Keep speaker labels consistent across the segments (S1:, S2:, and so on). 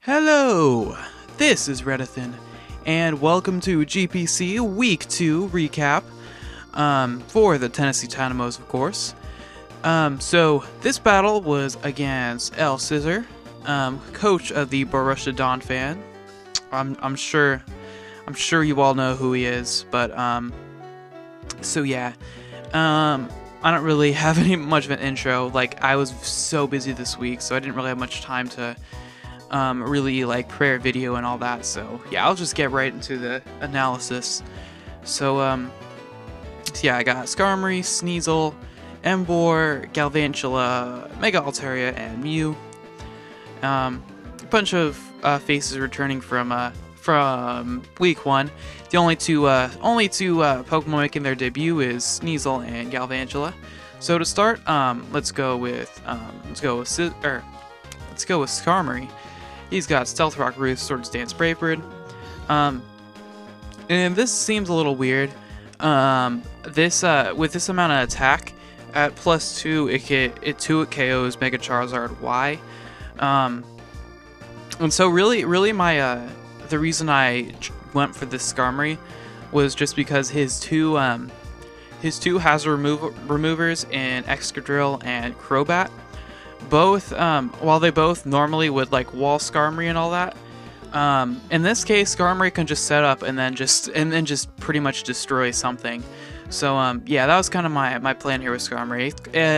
S1: Hello, this is Redithin, and welcome to GPC Week 2 recap for the Tennessee Tynamos, of course. So this battle was against Scizor, coach of the Borussia Donphan. I'm sure you all know who he is, but so yeah. I don't really have much of an intro. Like, I was so busy this week, so I didn't really have much time to really like prepare a video and all that. So yeah, I'll just get right into the analysis. So yeah, I got Skarmory, Scizor, Emboar, Galvantula, Mega Altaria, and Mew. A bunch of faces returning from week 1. The only two Pokemon making their debut is Scizor and Galvantula. So to start, let's go with Skarmory. He's got Stealth Rock, Roost, Swords Dance, Brave Bird. And this seems a little weird. With this amount of attack at +2, it KOs Mega Charizard Y. And so really my the reason I went for this Skarmory was just because his two hazard removers in Excadrill and Crobat, both while they both normally would like wall Skarmory and all that, in this case Skarmory can just set up and then just pretty much destroy something. So yeah, that was kind of my plan here with Skarmory.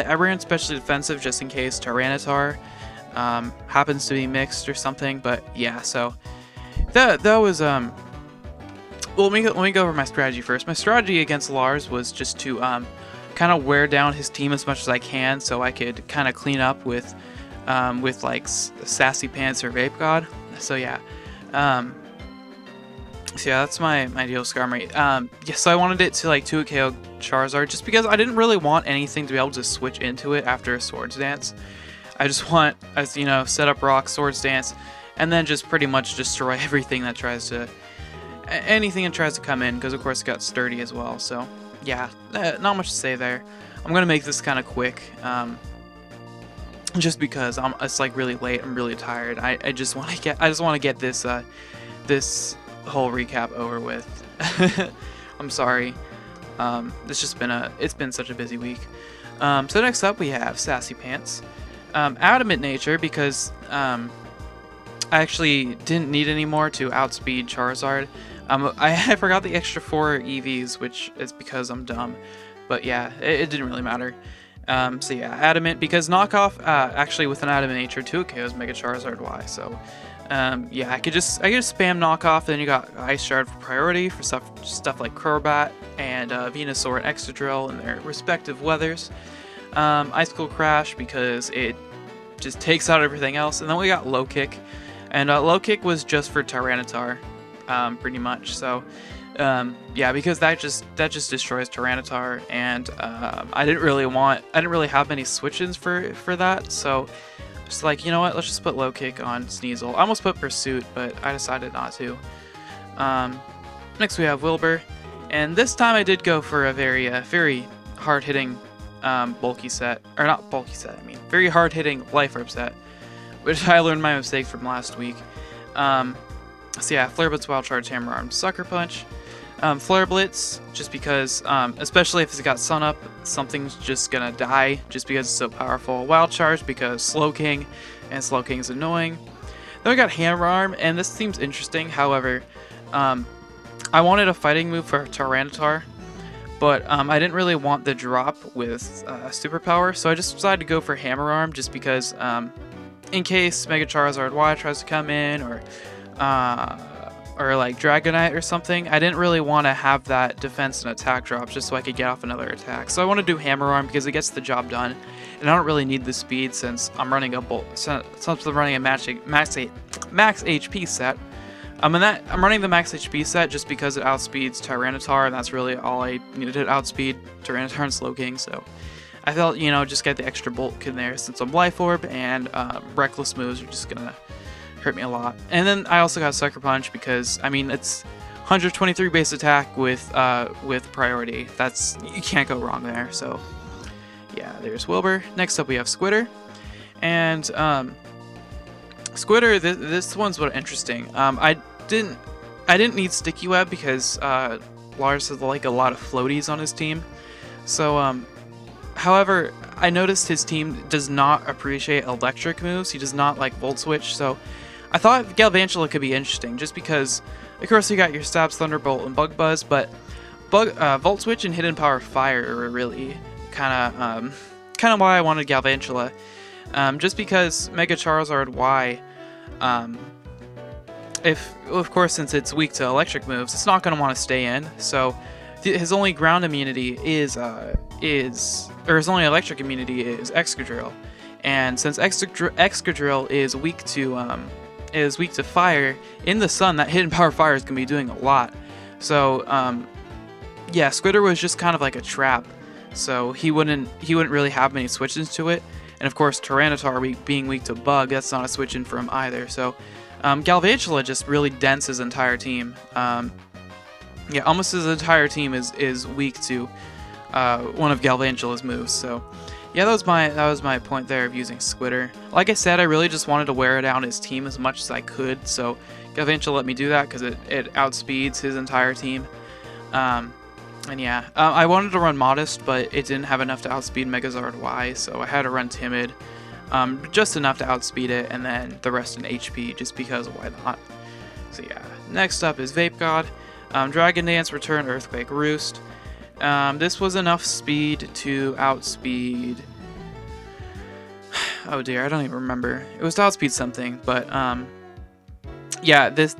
S1: I ran specially defensive just in case Tyranitar happens to be mixed or something, but yeah, so that was well, let me go over my strategy first. My strategy against Lars was just to kind of wear down his team as much as I can, so I could kind of clean up with like Sassy Pants or Vape God. So yeah, that's my deal with Skarmory. Yeah, so I wanted it to like 2 KO Charizard just because I didn't really want anything to be able to switch into it after a Swords Dance. I just want, as you know, set up Rock, Swords Dance, and then just pretty much destroy everything that tries to come in, because of course it got Sturdy as well. So yeah, not much to say there. I'm gonna make this kind of quick, just because it's like really late. I'm really tired. I just want to get this this whole recap over with. I'm sorry. It's been such a busy week. So next up we have Sassy Pants. Adamant Nature, because I actually didn't need any more to outspeed Charizard. I forgot the extra 4 EVs, which is because I'm dumb, but yeah, it didn't really matter. So yeah, Adamant, because Knockoff actually with an Adamant Nature 2 KOs Mega Charizard Y. So yeah, I could just spam Knockoff. Then you got Ice Shard for priority for stuff like Crobat and Venusaur and Excadrill in their respective weathers. Icicle Crash because it just takes out everything else, and then we got Low Kick, and Low Kick was just for Tyranitar, pretty much. So yeah, because that just destroys Tyranitar, and I didn't really have many switches for that, so just like, you know what, let's just put Low Kick on Scizor. I almost put Pursuit, but I decided not to. Next we have Wilbur, and this time I did go for a very hard-hitting bulky set, or not bulky set, I mean very hard-hitting Life Orb set, which I learned my mistake from last week. So yeah, Flare Blitz, Wild Charge, Hammer Arm, Sucker Punch. Flare Blitz, just because, especially if it's got Sun Up, something's just gonna die just because it's so powerful. Wild Charge because Slowking, and Slowking is annoying. Then we got Hammer Arm, and this seems interesting. However, I wanted a fighting move for Tyranitar, but I didn't really want the drop with Superpower, so I just decided to go for Hammer Arm just because, in case Mega Charizard Y tries to come in, or like Dragonite or something, I didn't really want to have that defense and attack drops just so I could get off another attack. So I want to do Hammer Arm because it gets the job done, and I don't really need the speed since I'm running a max HP set. I'm running the max HP set just because it outspeeds Tyranitar, and that's really all I needed to outspeed Tyranitar and Slowking. So I felt, you know, just get the extra bulk in there since I'm Life Orb, and Reckless moves are just gonna hurt me a lot. And then I also got Sucker Punch because, I mean, it's 123 base attack with priority. You can't go wrong there. So yeah, there's Wilbur. Next up we have Squitter, and Squitter, this one's what interesting. I didn't need Sticky Web because Lars has like a lot of floaties on his team. So however, I noticed his team does not appreciate electric moves. He does not like Volt Switch. So I thought Galvantula could be interesting, just because, of course, you got your Stabs, Thunderbolt, and Bug Buzz, but Volt Switch and Hidden Power Fire are really kind of why I wanted Galvantula. Just because Mega Charizard Y, of course, since it's weak to electric moves, it's not going to want to stay in. So his only ground immunity is his only electric immunity is Excadrill, and since Excadrill is weak to fire, in the sun that Hidden Power Fire is going to be doing a lot. So yeah, Squitter was just kind of like a trap, so he wouldn't really have many switch-ins to it. And of course, Tyranitar being weak to Bug, that's not a switch-in for him either. So Galvantula just really dents his entire team. Yeah, almost his entire team is weak to one of Galvantula's moves. So yeah, that was my point there of using Squitter. Like I said, I really just wanted to wear down his team as much as I could. So Galvantula let me do that because it outspeeds his entire team. And yeah, I wanted to run Modest, but it didn't have enough to outspeed Megazord Y, so I had to run Timid, just enough to outspeed it, and then the rest in HP, just because why not. So yeah, next up is Vape God. Dragon Dance, Return, Earthquake, Roost. This was enough speed to outspeed... Oh dear, I don't even remember. It was to outspeed something, but yeah, this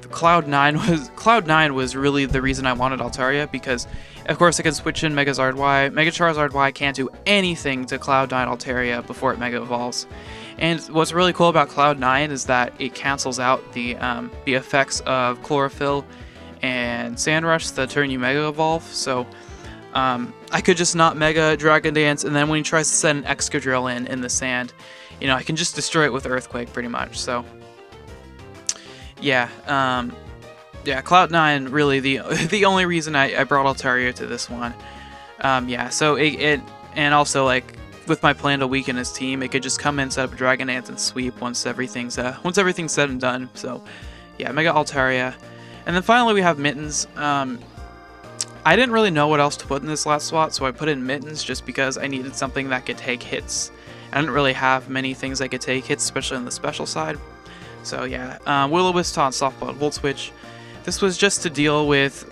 S1: Cloud9 was really the reason I wanted Altaria, because of course I can switch in Megazord Y. Mega Charizard Y can't do anything to Cloud9 Altaria before it Mega Evolves. And what's really cool about Cloud9 is that it cancels out the effects of Chlorophyll and Sandrush the turn you Mega Evolve. So I could just not Mega Dragon Dance, and then when he tries to send an Excadrill in the sand, you know, I can just destroy it with Earthquake pretty much. So yeah, yeah, Cloud9 really the only reason I brought Altaria to this one. Yeah, so it and also like with my plan to weaken his team, it could just come in, set up a Dragon Dance, and sweep once everything's said and done. So yeah, Mega Altaria, and then finally we have Mittens. I didn't really know what else to put in this last slot, so I put in Mittens just because I needed something that could take hits. I didn't really have many things that could take hits, especially on the special side. So yeah, Will-O-Wisp, Taunt, Softball, Volt Switch. This was just to deal with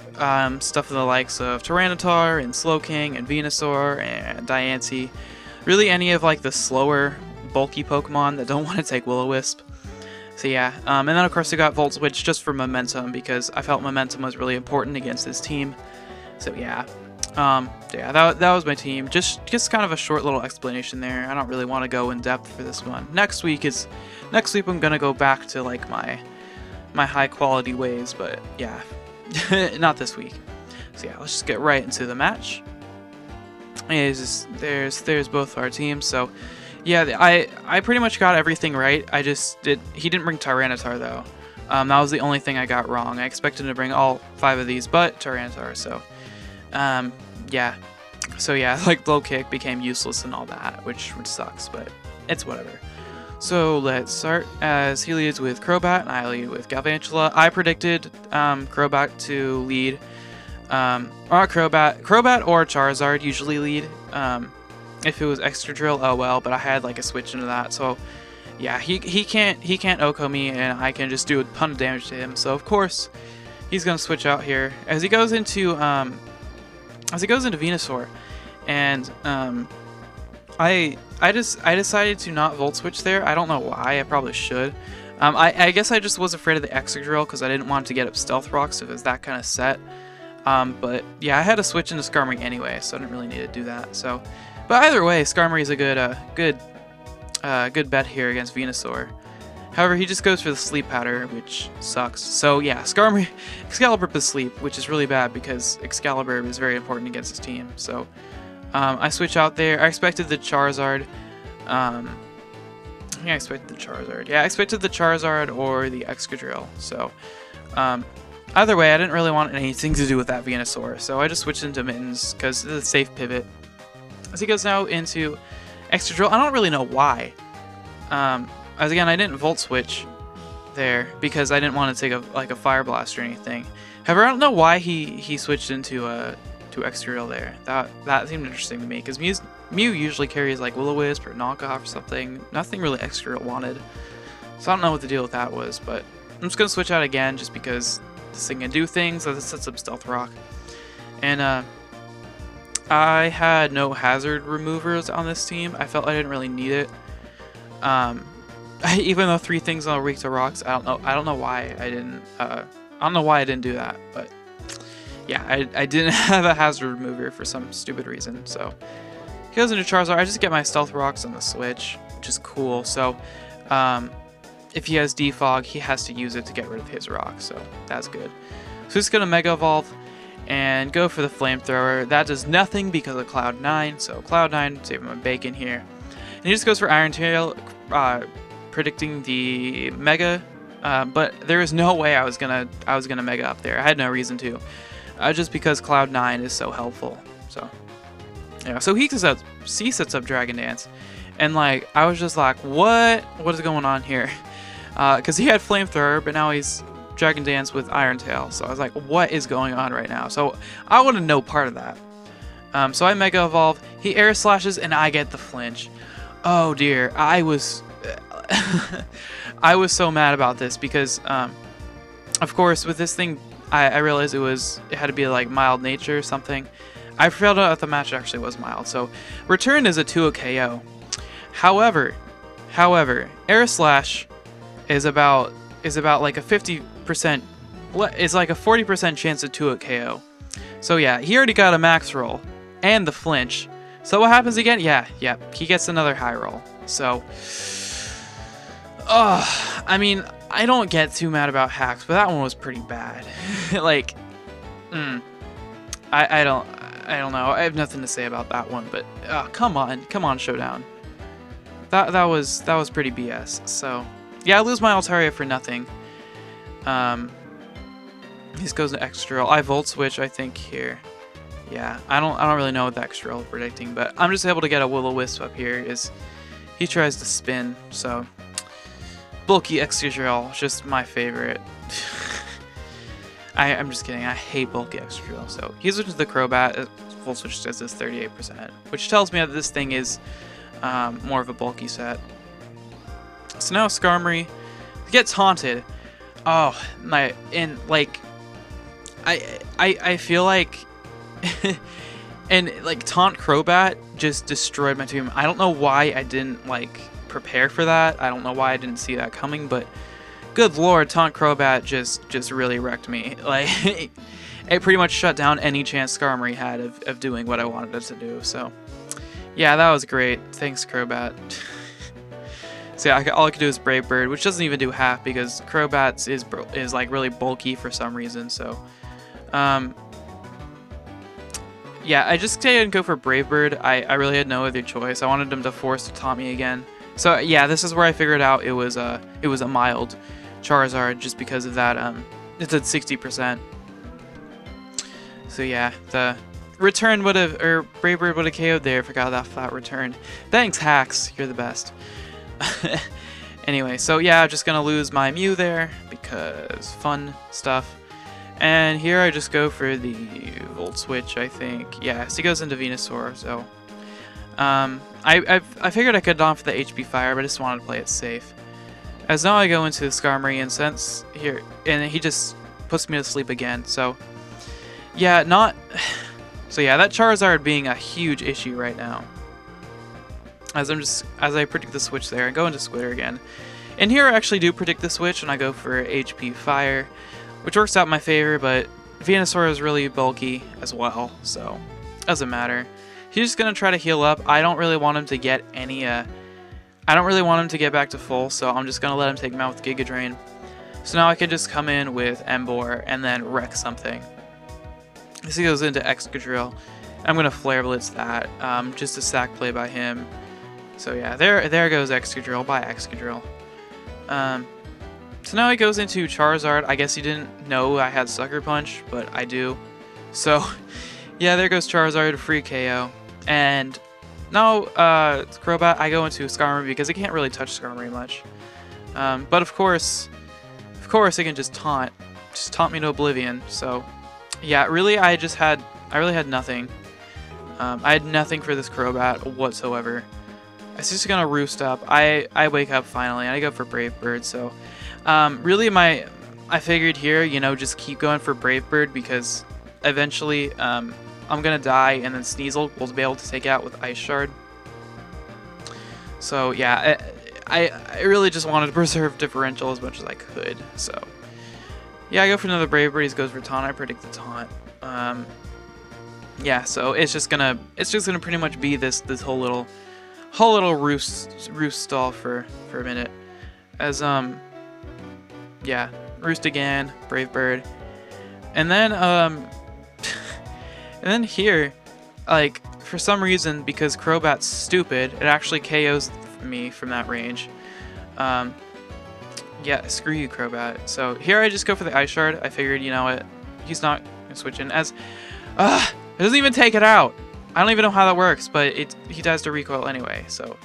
S1: stuff of the likes of Tyranitar and Slowking and Venusaur and Diancie. Really any of like the slower, bulky Pokemon that don't want to take Will-O-Wisp. So yeah, and then of course I got Volt Switch just for momentum, because I felt momentum was really important against this team. So yeah, yeah, that was my team. Just kind of a short little explanation there. I don't really want to go in depth for this one. Next week I'm gonna go back to like my high quality ways, but yeah, not this week. So yeah, let's just get right into the match. There's both our teams. So yeah, I pretty much got everything right. He didn't bring Tyranitar though. That was the only thing I got wrong. I expected him to bring all 5 of these, but Tyranitar. So yeah. So yeah, like Low Kick became useless and all that, which sucks, but it's whatever. So let's start, as he leads with Crobat and I lead with Galvantula. I predicted Crobat to lead, or Crobat or Charizard usually lead. If it was Excadrill, oh well, but I had like a switch into that, so yeah, he can't OHKO me, and I can just do a ton of damage to him. So of course he's gonna switch out here as he goes into Venusaur, and I decided to not Volt Switch there. I don't know why. I probably should. I guess I just was afraid of the Excadrill because I didn't want to get up Stealth Rocks if it was that kind of set. But yeah, I had to switch into Skarmory anyway, so I didn't really need to do that. So, but either way, Skarmory is a good bet here against Venusaur. However, he just goes for the Sleep Powder, which sucks. So yeah, Skarmory, Excalibur is Sleep, which is really bad because Excalibur is very important against his team. So I switch out there. I expected the Charizard. Yeah, I expected the Charizard. Yeah, I expected the Charizard or the Excadrill. So either way, I didn't really want anything to do with that Venusaur. So I just switched into Mittens because it's a safe pivot. As he goes now into Excadrill, I don't really know why. as again, I didn't Volt Switch there because I didn't want to take a Fire Blast or anything. However, I don't know why he switched into to Excadrill there. That seemed interesting to me because Mew usually carries like Will-O-Wisp or Knockoff or something. Nothing really Excadrill wanted. So I don't know what the deal with that was, but I'm just going to switch out again just because this thing can do things. So this sets up Stealth Rock. And I had no hazard removers on this team. I felt I didn't really need it. Even though 3 things are weak to rocks, I don't know why I didn't. I don't know why I didn't do that, but yeah, I didn't have a hazard remover for some stupid reason. So he goes into Charizard. I just get my Stealth Rocks on the switch, which is cool. So if he has Defog, he has to use it to get rid of his rock. So that's good. So he's gonna Mega Evolve and go for the Flamethrower. That does nothing because of Cloud9. So Cloud9, save him a bacon here. And he just goes for Iron Tail, predicting the Mega. But there is no way I was gonna Mega up there. I had no reason to, just because Cloud9 is so helpful. So yeah, so he sets up Dragon Dance, and like I was just like, what is going on here? Because he had Flamethrower, but now he's Dragon Dance with Iron Tail. So I was like, what is going on right now? So I wanted no part of that. So I Mega Evolve. He Air Slashes, and I get the flinch. Oh dear, I was so mad about this because, of course, with this thing, I realized it had to be like mild nature or something. I found out the match actually was mild. So return is a 2 KO. However, Air Slash is about like a 50%. It's like a 40% chance of 2 KO. So yeah, he already got a max roll and the flinch. So what happens again? Yeah, he gets another high roll. So, I mean, I don't get too mad about hacks, but that one was pretty bad. Like, I don't know. I have nothing to say about that one. But come on, Showdown. That was pretty BS. So yeah, I lose my Altaria for nothing. This goes to Excadrill. I Volt Switch, I think, here. Yeah, I don't really know what the Excadrill is predicting, but I'm just able to get a Will-O-Wisp up here as he tries to spin. So bulky Excadrill, just my favorite. I'm just kidding. I hate bulky Excadrill. So he switches to the Crobat. Full switch does this 38%, which tells me that this thing is more of a bulky set. So now Skarmory gets haunted. Oh my! And like, I feel like, and like Taunt Crobat just destroyed my team. I don't know why I didn't like prepare for that. I don't know why I didn't see that coming, but good lord, Taunt Crobat just really wrecked me. Like, it pretty much shut down any chance Skarmory had of doing what I wanted it to do. So yeah, that was great. Thanks, Crobat. So yeah, all I could do is Brave Bird, which doesn't even do half because Crobat is like really bulky for some reason. So yeah, I just didn't go for Brave Bird. I really had no other choice. I wanted him to force to taunt me again. So yeah, this is where I figured out it was a mild Charizard just because of that. It's at 60%. So yeah, the return would have, or Brave Bird would have KO'd there. Forgot that flat return. Thanks, Hacks. You're the best. Anyway, so yeah, I'm just gonna lose my Mew there because fun stuff. And here I just go for the Volt Switch, I think. Yeah, so he goes into Venusaur. So I figured I could Donphan for the HP Fire, but I just wanted to play it safe. As now I go into the Skarmory and sense here, and he just puts me to sleep again. So yeah, so yeah, that Charizard being a huge issue right now. As I predict the switch there, I go into Squitter again. And here I actually do predict the switch, and I go for HP Fire, which works out in my favor, but Venusaur is really bulky as well, so doesn't matter. He's just gonna try to heal up. I don't really want him to get any, I don't really want him to get back to full, so I'm just gonna let him take him out with Giga Drain. So now I can just come in with Emboar and then wreck something. As he goes into Excadrill, I'm gonna Flare Blitz that, just a sack play by him. So yeah, there goes Excadrill by Excadrill. So now he goes into Charizard. I guess he didn't know I had Sucker Punch, but I do. So yeah, there goes Charizard, free KO. And now Crobat, I go into Skarmory because I can't really touch Skarmory much. But of course it can just taunt me to oblivion. So yeah, really I really had nothing. I had nothing for this Crobat whatsoever. I was just gonna roost up. I wake up finally, and I go for Brave Bird. So, really, I figured here, you know, just keep going for Brave Bird because eventually, I'm gonna die, and then Scizor will be able to take out with Ice Shard. So yeah, I really just wanted to preserve differential as much as I could. So yeah, I go for another Brave Bird. He goes for taunt. I predict the taunt. Yeah, so it's just gonna pretty much be this whole little roost stall for a minute, as yeah, roost again, Brave Bird, and then and then here, like, for some reason, because Crobat's stupid, it actually KOs me from that range. Yeah, screw you, Crobat. So here I just go for the Ice Shard. I figured, you know what, he's not gonna switch in, as it doesn't even take it out. I don't even know how that works, but he dies to recoil anyway. So,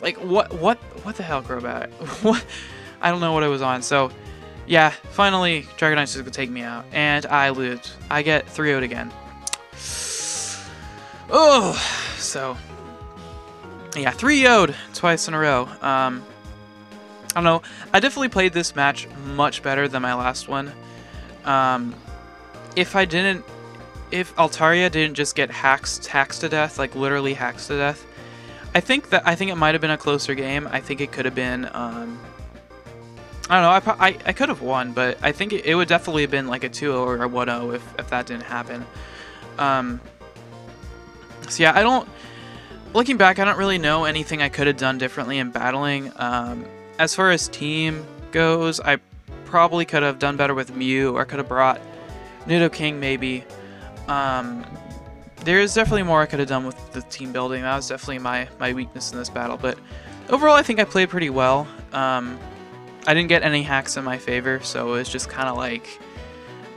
S1: like, what the hell, Crobat? What? I don't know what I was on. So, yeah, finally, Dragonite's just gonna take me out, and I lose. I get 3-0'd again. Oh, so yeah, 3-0'd twice in a row. I don't know. I definitely played this match much better than my last one. If Altaria didn't just get hacked to death, like literally hacked to death, I think it might have been a closer game. I think it could have been, I don't know, I could have won, but I think it would definitely have been like a 2-0 or a 1-0 if that didn't happen. So yeah, looking back, I don't really know anything I could have done differently in battling. As far as team goes, I probably could have done better with Mew, or could have brought Nidoking maybe. There's definitely more I could have done with the team building. That was definitely my weakness in this battle, but overall I think I played pretty well. I didn't get any hacks in my favor, so it was just kind of like,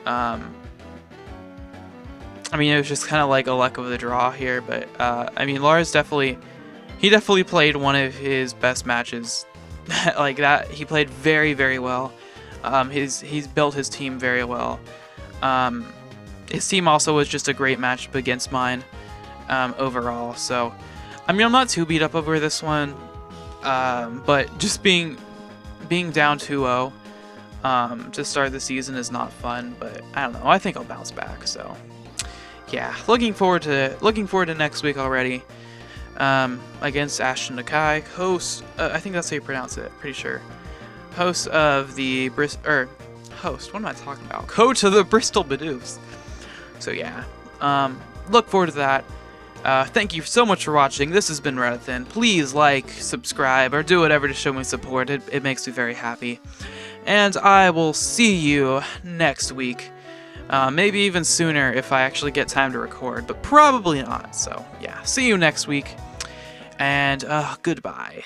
S1: I mean, it was just kind of like a luck of the draw here, but I mean, Lars definitely played one of his best matches. Like that, he played very, very well. He's built his team very well. His team also was just a great matchup against mine overall. So, I mean, I'm not too beat up over this one, but just being down 2-0 to start the season is not fun. But I don't know. I think I'll bounce back. So, yeah, looking forward to next week already. Against Ashton Nakai, host. I think that's how you pronounce it. Pretty sure. Host of the host. What am I talking about? Coach of the Bristol Bidoofs. So yeah, look forward to that. Thank you so much for watching. This has been Redithin. Please like, subscribe, or do whatever to show me support. It makes me very happy. And I will see you next week. Maybe even sooner if I actually get time to record, but probably not. So yeah, see you next week. And goodbye.